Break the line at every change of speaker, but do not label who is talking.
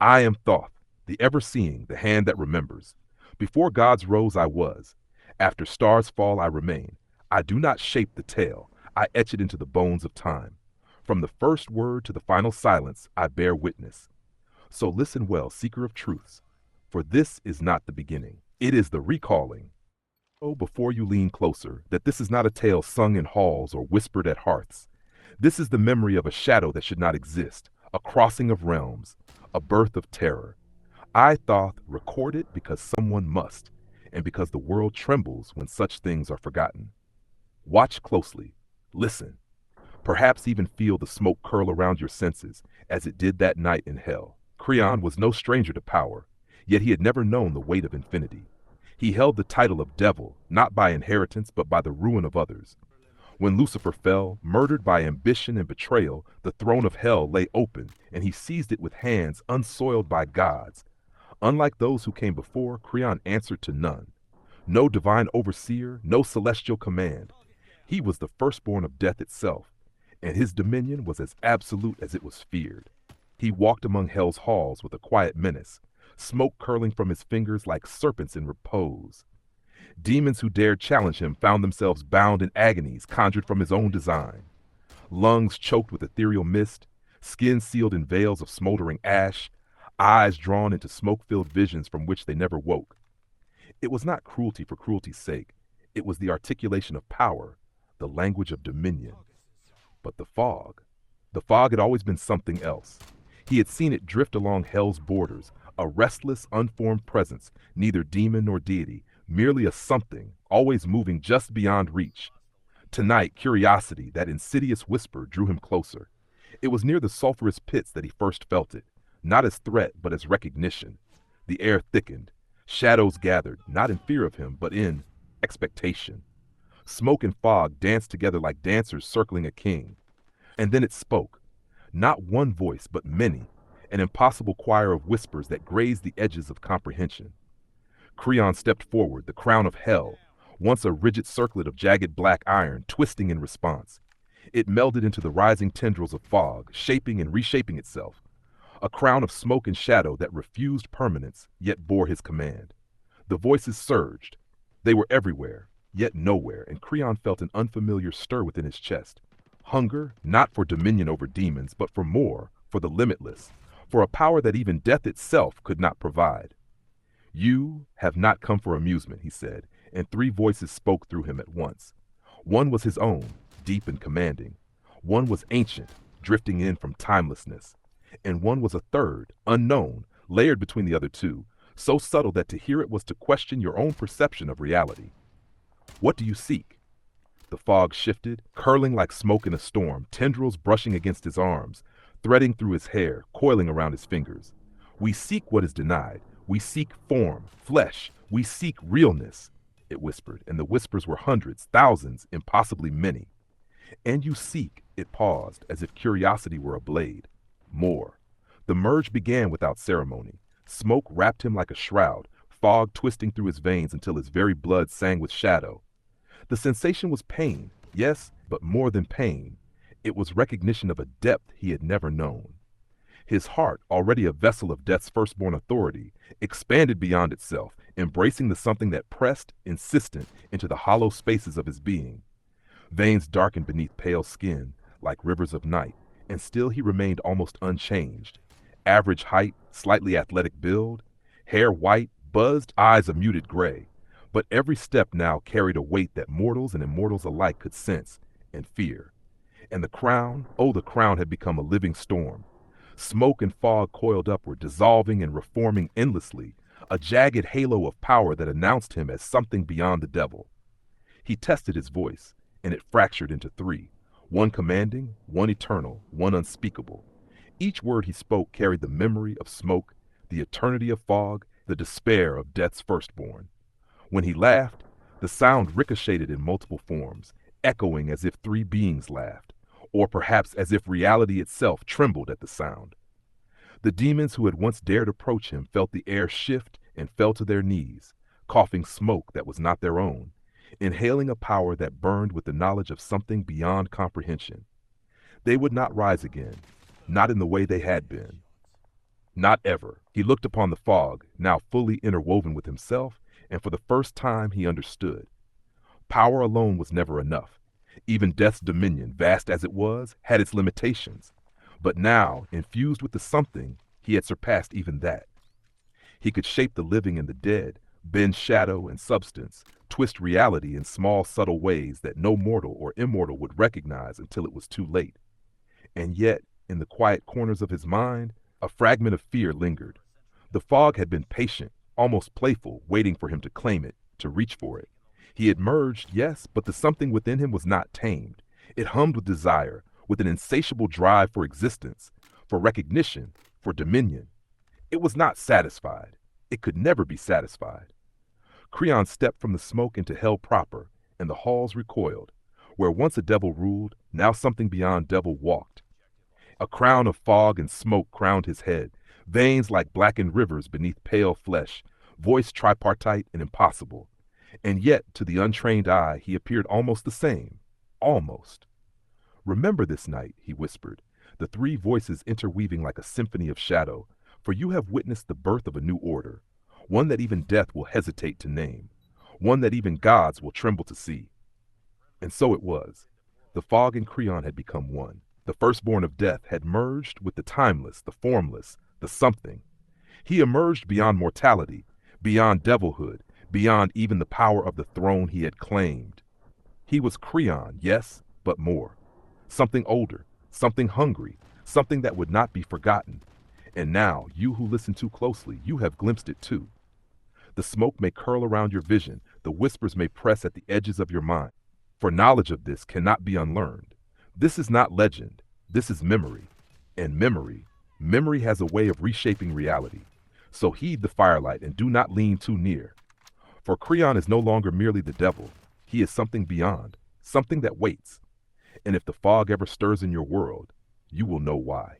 I am Thoth, the ever-seeing, the hand that remembers. Before gods rose I was. After stars fall I remain. I do not shape the tale, I etch it into the bones of time. From the first word to the final silence I bear witness. So listen well, seeker of truths, for this is not the beginning. It is the recalling. Know before you lean closer that this is not a tale sung in halls or whispered at hearths. This is the memory of a shadow that should not exist, a crossing of realms, a birth of terror. I, Thoth, record it because someone must, and because the world trembles when such things are forgotten. Watch closely, listen, perhaps even feel the smoke curl around your senses as it did that night in hell. Creon was no stranger to power, yet he had never known the weight of infinity. He held the title of devil, not by inheritance but by the ruin of others. When Lucifer fell, murdered by ambition and betrayal, the throne of hell lay open, and he seized it with hands unsoiled by gods. Unlike those who came before, Creon answered to none. No divine overseer, no celestial command. He was the firstborn of death itself, and his dominion was as absolute as it was feared. He walked among hell's halls with a quiet menace, smoke curling from his fingers like serpents in repose. Demons who dared challenge him found themselves bound in agonies conjured from his own design. Lungs choked with ethereal mist, skin sealed in veils of smoldering ash, eyes drawn into smoke-filled visions from which they never woke. It was not cruelty for cruelty's sake. It was the articulation of power, the language of dominion. But the fog had always been something else. He had seen it drift along hell's borders, a restless, unformed presence, neither demon nor deity, merely a something, always moving just beyond reach. Tonight, curiosity, that insidious whisper, drew him closer. It was near the sulphurous pits that he first felt it, not as threat, but as recognition. The air thickened. Shadows gathered, not in fear of him, but in expectation. Smoke and fog danced together like dancers circling a king. And then it spoke. Not one voice, but many, an impossible choir of whispers that grazed the edges of comprehension. Creon stepped forward, the crown of hell, once a rigid circlet of jagged black iron, twisting in response. It melded into the rising tendrils of fog, shaping and reshaping itself. A crown of smoke and shadow that refused permanence, yet bore his command. The voices surged. They were everywhere, yet nowhere, and Creon felt an unfamiliar stir within his chest. Hunger, not for dominion over demons, but for more, for the limitless, for a power that even death itself could not provide. You have not come for amusement, he said, and three voices spoke through him at once. One was his own, deep and commanding. One was ancient, drifting in from timelessness. And one was a third, unknown, layered between the other two, so subtle that to hear it was to question your own perception of reality. What do you seek? The fog shifted, curling like smoke in a storm, tendrils brushing against his arms, threading through his hair, coiling around his fingers. We seek what is denied. We seek form, flesh. We seek realness, it whispered, and the whispers were hundreds, thousands, impossibly many. And you seek, it paused, as if curiosity were a blade. More. The merge began without ceremony. Smoke wrapped him like a shroud, fog twisting through his veins until his very blood sang with shadow. The sensation was pain, yes, but more than pain. It was recognition of a depth he had never known. His heart, already a vessel of death's firstborn authority, expanded beyond itself, embracing the something that pressed, insistent, into the hollow spaces of his being. Veins darkened beneath pale skin, like rivers of night, and still he remained almost unchanged. Average height, slightly athletic build, hair white, buzzed, eyes a muted gray. But every step now carried a weight that mortals and immortals alike could sense and fear. And the crown, oh, the crown had become a living storm. Smoke and fog coiled upward, dissolving and reforming endlessly, a jagged halo of power that announced him as something beyond the devil. He tested his voice, and it fractured into three, one commanding, one eternal, one unspeakable. Each word he spoke carried the memory of smoke, the eternity of fog, the despair of death's firstborn. When he laughed, the sound ricocheted in multiple forms, echoing as if three beings laughed, or perhaps as if reality itself trembled at the sound. The demons who had once dared approach him felt the air shift and fell to their knees, coughing smoke that was not their own, inhaling a power that burned with the knowledge of something beyond comprehension. They would not rise again, not in the way they had been. Not ever. He looked upon the fog, now fully interwoven with himself, and for the first time he understood. Power alone was never enough. Even death's dominion, vast as it was, had its limitations. But now, infused with the something, he had surpassed even that. He could shape the living and the dead, bend shadow and substance, twist reality in small, subtle ways that no mortal or immortal would recognize until it was too late. And yet, in the quiet corners of his mind, a fragment of fear lingered. The fog had been patient, almost playful, waiting for him to claim it, to reach for it. He had merged, yes, but the something within him was not tamed. It hummed with desire, with an insatiable drive for existence, for recognition, for dominion. It was not satisfied. It could never be satisfied. Creon stepped from the smoke into hell proper, and the halls recoiled. Where once a devil ruled, now something beyond devil walked. A crown of fog and smoke crowned his head, veins like blackened rivers beneath pale flesh, voice tripartite and impossible. And yet, to the untrained eye, he appeared almost the same. Almost. "Remember this night," he whispered, the three voices interweaving like a symphony of shadow, "for you have witnessed the birth of a new order, one that even death will hesitate to name, one that even gods will tremble to see." And so it was. The fog and Creon had become one. The firstborn of death had merged with the timeless, the formless, the something. He emerged beyond mortality, beyond devilhood, beyond even the power of the throne he had claimed. He was Creon, yes, but more. Something older, something hungry, something that would not be forgotten. And now, you who listen too closely, you have glimpsed it too. The smoke may curl around your vision, the whispers may press at the edges of your mind. For knowledge of this cannot be unlearned. This is not legend, this is memory. And memory has a way of reshaping reality. So heed the firelight and do not lean too near. For Creon is no longer merely the devil. He is something beyond, something that waits. And if the fog ever stirs in your world, you will know why.